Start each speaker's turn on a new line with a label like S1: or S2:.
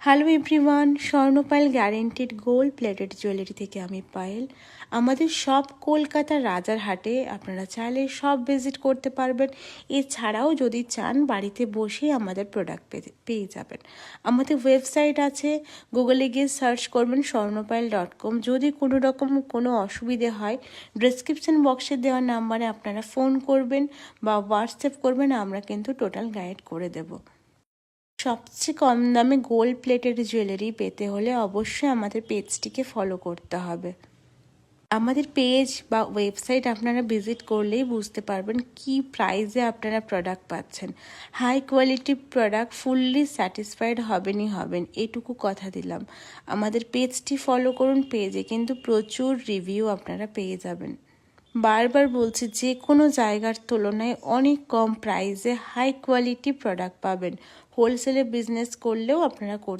S1: Hello everyone, Swarnapal guaranteed gold plated jewellery থেকে আমি পায়েল। আমাদের সব কলকাতার রাজারহাটে আপনারা চাইলে সব ভিজিট করতে পারবেন। এছাড়াও যদি চান বাড়িতে বসেই আমাদের প্রোডাক্ট পেয়ে যাবেন। আমাদের ওয়েবসাইট আছে, গুগলে গিয়ে সার্চ করবেন স্বর্ণপাল.com। যদি কোনো রকম কোনো অসুবিধে হয় ডেসক্রিপশন বক্সে দেওয়া নাম্বারে আপনারা ফোন করবেন বা হোয়াটসঅ্যাপ করবেন, আমরা কিন্তু টোটাল গাইড করে দেবো। সবচেয়ে কম দামে গোল্ড প্লেটেড জুয়েলারি পেতে হলে অবশ্যই আমাদের পেজটিকে ফলো করতে হবে। আমাদের পেজ বা ওয়েবসাইট আপনারা ভিজিট করলেই বুঝতে পারবেন কি প্রাইসে আপনারা প্রোডাক্ট পাচ্ছেন। High quality product, fully satisfied হবেনই হবেন, এটুকু কথা দিলাম। আমাদের পেজটি ফলো করুন, পেজে কিন্তু প্রচুর রিভিউ আপনারা পেয়ে যাবেন। বারবার বলছি, যে কোনো জায়গার তুলনায় অনেক কম প্রাইসে হাই কোয়ালিটি প্রোডাক্ট পাবেন। হোলসেলে বিজনেস করলেও আপনারা